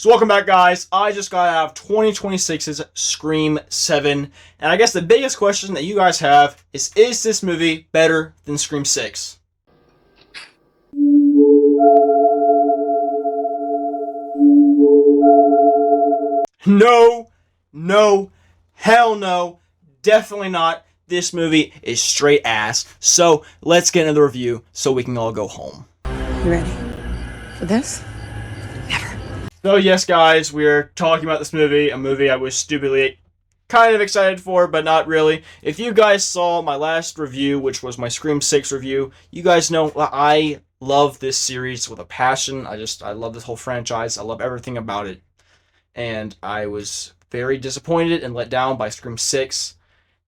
So welcome back, guys. I just got out of 2026's Scream 7, and I guess the biggest question that you guys have is this movie better than Scream 6? No, hell no, definitely not. This movie is straight ass. So let's get into the review so we can all go home. You ready for this? Never. So yes, guys, we're talking about this movie, a movie I was stupidly kind of excited for, but not really. If you guys saw my last review, which was my Scream 6 review, you guys know I love this series with a passion. I love this whole franchise. I love everything about it. And I was very disappointed and let down by Scream 6,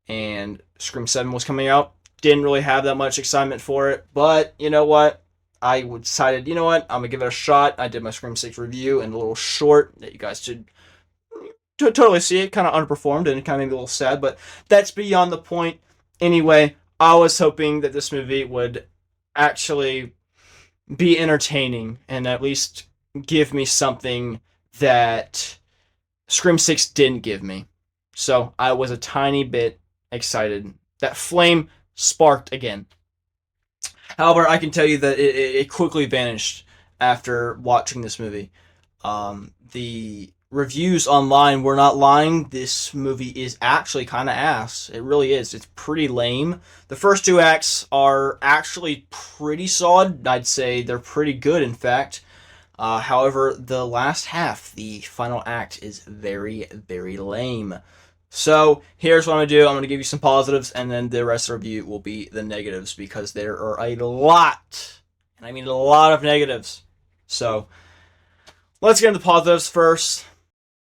and Scream 7 was coming out. Didn't really have that much excitement for it, but you know what? I decided, you know what? I'm going to give it a shot. I did my Scream 6 review and a little short that you guys should totally see. It kind of underperformed and kind of made me a little sad, but that's beyond the point. Anyway, I was hoping that this movie would actually be entertaining and at least give me something that Scream 6 didn't give me. So I was a tiny bit excited. That flame sparked again. However, I can tell you that it quickly vanished after watching this movie. The reviews online were not lying. This movie is actually kind of ass. It really is. It's pretty lame. The first two acts are actually pretty solid. I'd say they're pretty good, in fact. However, the last half, the final act, is very, very lame. So, here's what I'm going to do. I'm going to give you some positives, and then the rest of the review will be the negatives, because there are a lot, and I mean a lot of negatives. So, let's get into the positives first.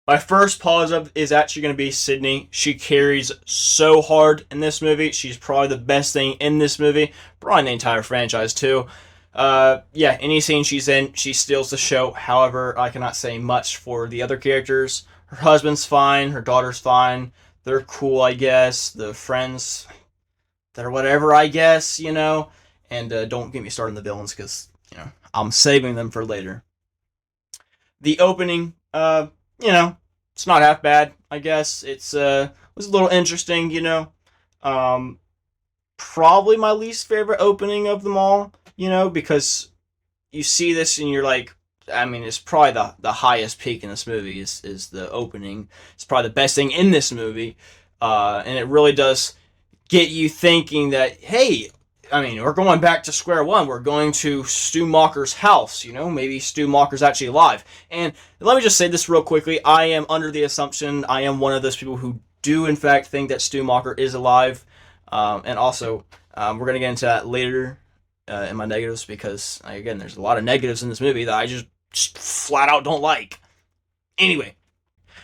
My first positive is actually going to be Sydney. She carries so hard in this movie. She's probably the best thing in this movie, probably in the entire franchise, too. Yeah, any scene she's in, she steals the show. However, I cannot say much for the other characters. Her husband's fine, her daughter's fine, they're cool, I guess. The friends, they're whatever, I guess, you know. And don't get me started on the villains, because, you know, I'm saving them for later. The opening, you know, it's not half bad, I guess. It's was a little interesting, you know. Probably my least favorite opening of them all, you know, because you see this and you're like, I mean, it's probably the highest peak in this movie is the opening. It's probably the best thing in this movie. And it really does get you thinking that, hey, I mean, we're going back to square one. We're going to Stu Macher's house, you know, maybe Stu Macher's actually alive. And let me just say this real quickly. I am under the assumption, I am one of those people who do, in fact, think that Stu Macher is alive. And also, we're going to get into that later in my negatives, because, again, there's a lot of negatives in this movie that I just flat out don't like. Anyway,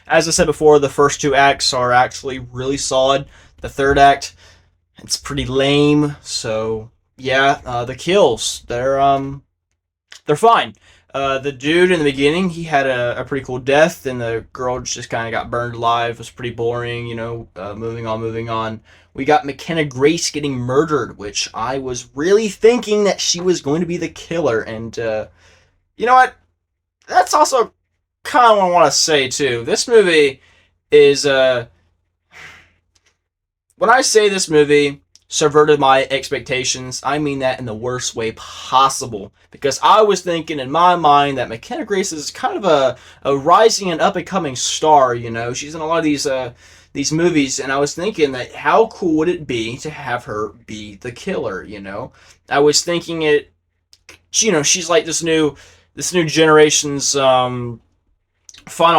as I said before, the first two acts are actually really solid. The third act, it's pretty lame. So yeah, the kills, they're fine. The dude in the beginning, he had a pretty cool death, and the girl just kind of got burned alive. It was pretty boring, you know. Moving on. We got McKenna Grace getting murdered, which I was really thinking that she was going to be the killer. And you know what? That's also kind of what I want to say, too. This movie is, when I say this movie subverted my expectations, I mean that in the worst way possible. Because I was thinking in my mind that McKenna Grace is kind of a rising and up-and-coming star, you know. She's in a lot of these movies, and I was thinking that how cool would it be to have her be the killer, you know. I was thinking it, you know, she's like this new generation's final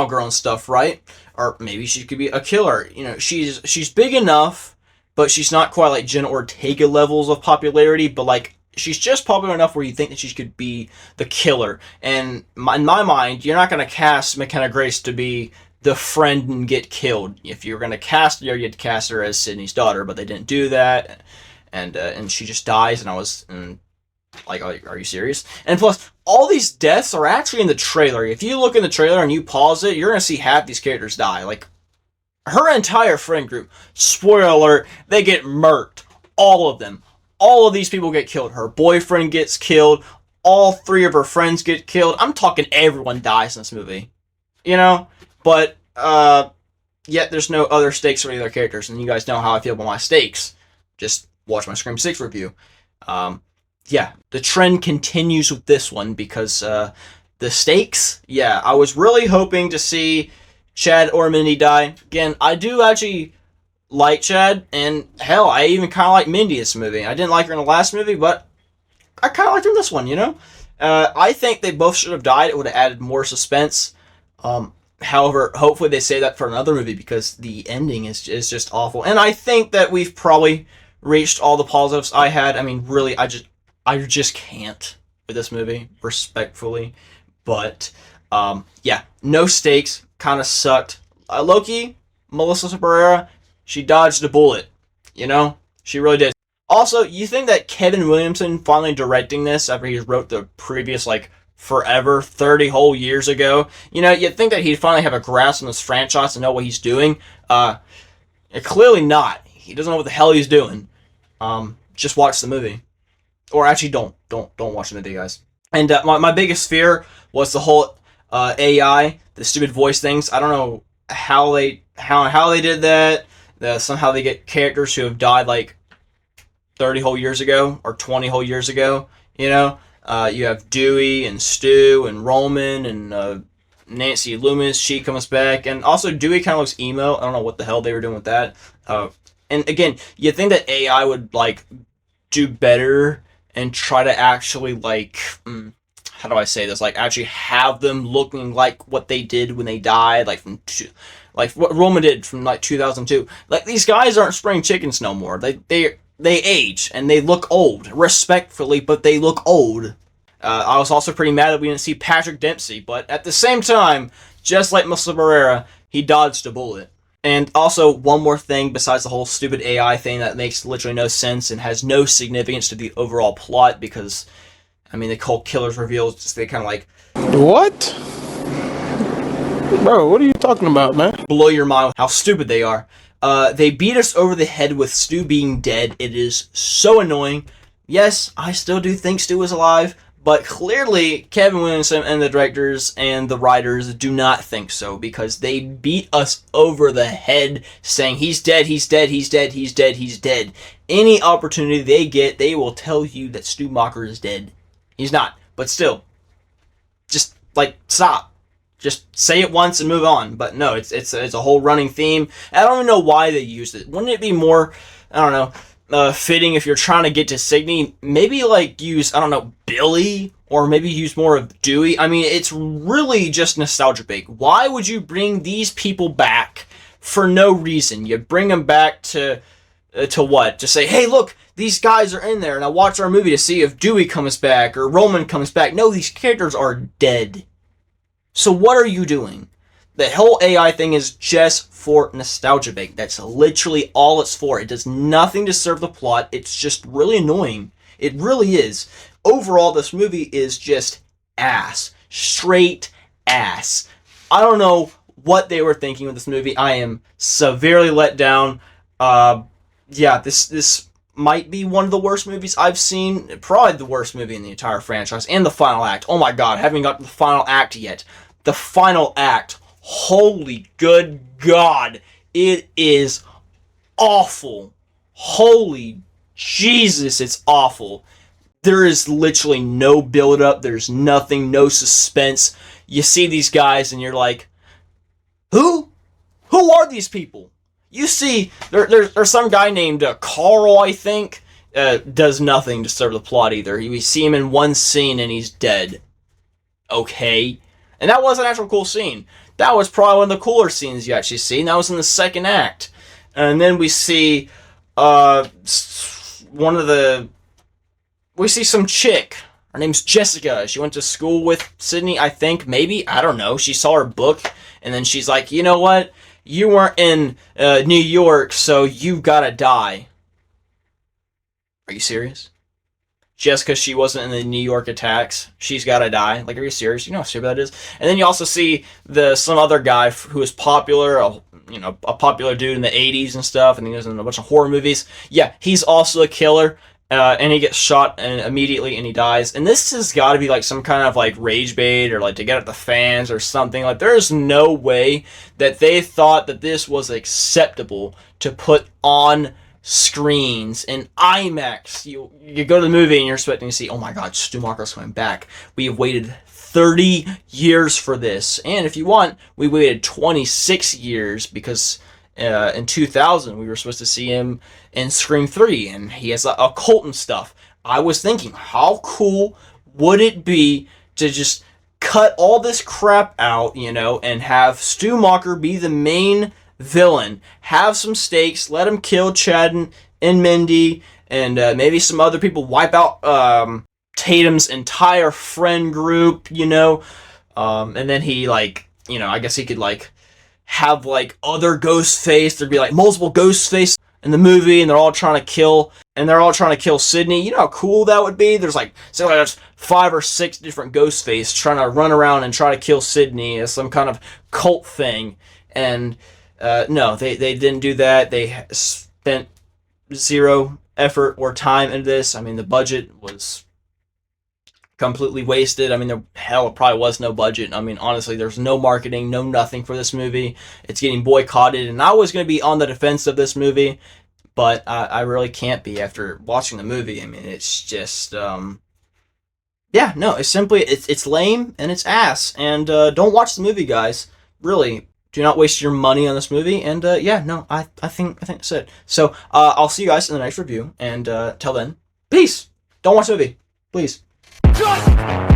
girl and stuff, right? Or maybe she could be a killer. You know, she's big enough, but she's not quite like Jenna Ortega levels of popularity, but like she's just popular enough where you think that she could be the killer. And in my mind, you're not going to cast McKenna Grace to be the friend and get killed. If you're going to cast her, you'd cast her as Sydney's daughter, but they didn't do that, and she just dies. And I was like, are you serious? And plus, all these deaths are actually in the trailer. If you look in the trailer and you pause it, you're going to see half these characters die. Like, her entire friend group, spoiler alert, they get murked. All of them. All of these people get killed. Her boyfriend gets killed. All three of her friends get killed. I'm talking everyone dies in this movie. you know? But, yet there's no other stakes for any other characters, and you guys know how I feel about my stakes. Just watch my Scream 6 review. Yeah, the trend continues with this one because the stakes, yeah, I was really hoping to see Chad or Mindy die. Again, I do actually like Chad, and hell, I even kind of like Mindy in this movie. I didn't like her in the last movie, but I kind of liked her in this one, you know? I think they both should have died. It would have added more suspense. However, hopefully they say that for another movie because the ending is just awful. And I think that we've probably reached all the positives I had. I mean, really, I just can't with this movie, respectfully. But yeah, no stakes, kind of sucked. Loki, Melissa Barrera, she dodged a bullet. You know, she really did. Also, you think that Kevin Williamson finally directing this after he wrote the previous like forever 30 whole years ago? You know, you'd think that he'd finally have a grasp on this franchise and know what he's doing. Clearly not. He doesn't know what the hell he's doing. Just watch the movie. Or actually, don't watch the movie, guys. And my biggest fear was the whole AI, the stupid voice things. I don't know how they did that. Somehow they get characters who have died like 30 whole years ago or 20 whole years ago. You know, you have Dewey and Stu and Roman and Nancy Loomis. She comes back, and also Dewey kind of looks emo. I don't know what the hell they were doing with that. And again, you think that AI would like do better and try to actually like how do I say this? Like actually have them looking like what they did when they died, like like what Roman did from like 2002. Like these guys aren't spring chickens no more. They age and they look old, respectfully, but they look old. I was also pretty mad that we didn't see Patrick Dempsey, but at the same time, just like Melissa Barrera, he dodged a bullet. And also, one more thing besides the whole stupid AI thing that makes literally no sense and has no significance to the overall plot because, I mean, the cult killers reveals just they kind of like What? Bro, what are you talking about, man? blow your mind with how stupid they are. They beat us over the head with Stu being dead. It is so annoying. Yes, I still do think Stu is alive, but clearly Kevin Williamson and the directors and the writers do not think so because they beat us over the head saying he's dead, he's dead, he's dead, he's dead, he's dead. Any opportunity they get, they will tell you that Stu Macher is dead. He's not, but still, just like stop. Just say it once and move on. But no, it's a whole running theme. I don't even know why they used it. Wouldn't it be more, I don't know, fitting if you're trying to get to Signy? Maybe like use, I don't know, Billy, or maybe use more of Dewey. I mean, it's really just nostalgia bait. Why would you bring these people back for no reason? You bring them back to what? To say, hey, look, these guys are in there, and I watch our movie to see if Dewey comes back or Roman comes back. No, these characters are dead. So what are you doing? The whole AI thing is just for nostalgia bait. That's literally all it's for. It does nothing to serve the plot. It's just really annoying. It really is. Overall, this movie is just ass. Straight ass. I don't know what they were thinking with this movie. I am severely let down. Yeah, this might be one of the worst movies I've seen. Probably the worst movie in the entire franchise. And the final act. Oh my god, haven't got to the final act yet. The final act. Holy good god. It is awful. Holy Jesus, it's awful. There is literally no build-up. There's nothing, no suspense. You see these guys and you're like, who? Who are these people? You see, there's some guy named Carl, I think, does nothing to serve the plot either. We see him in one scene and he's dead. Okay. And that was an actual cool scene. That was probably one of the cooler scenes you actually see. And that was in the second act. And then we see we see some chick. Her name's Jessica. She went to school with Sydney, I think. Maybe. I don't know. She saw her book. And then she's like, you know what? You weren't in New York, so you've got to die. Are you serious? Just because she wasn't in the New York attacks, she's got to die? Like, are you serious? You know how stupid that is? And then you also see some other guy who is popular, a popular dude in the 80s and stuff, and he was in a bunch of horror movies. Yeah, he's also a killer. and he gets shot immediately and he dies. And this has got to be like some kind of like rage bait or like to get at the fans or something. Like there's no way that they thought that this was acceptable to put on screens in IMAX. You go to the movie and you're expecting to see, oh my God, Stumacher's coming back. We have waited 30 years for this, and if you want, we waited 26 years because in 2000 we were supposed to see him in Scream 3, and he has occult and stuff. I was thinking, how cool would it be to just cut all this crap out, and have Stumacher be the main villain, have some stakes, let him kill Chad and Mindy, and maybe some other people, wipe out Tatum's entire friend group, and then he I guess he could have other Ghostface. There'd be multiple Ghostface in the movie, and they're all trying to kill Sydney. You know how cool that would be? There's there's 5 or 6 different Ghostface trying to run around and try to kill Sydney as some kind of cult thing. And no, they didn't do that. They spent zero effort or time into this. I mean, the budget was completely wasted. I mean, there probably was no budget. I mean, honestly, there's no marketing, no nothing for this movie. It's getting boycotted, and I was going to be on the defense of this movie, but I really can't be after watching the movie. I mean, it's just, yeah, no, it's lame and it's ass, and don't watch the movie, guys. Really, do not waste your money on this movie, and yeah, no, I think that's it. So, I'll see you guys in the next review, and till then, peace! Don't watch the movie, please. Just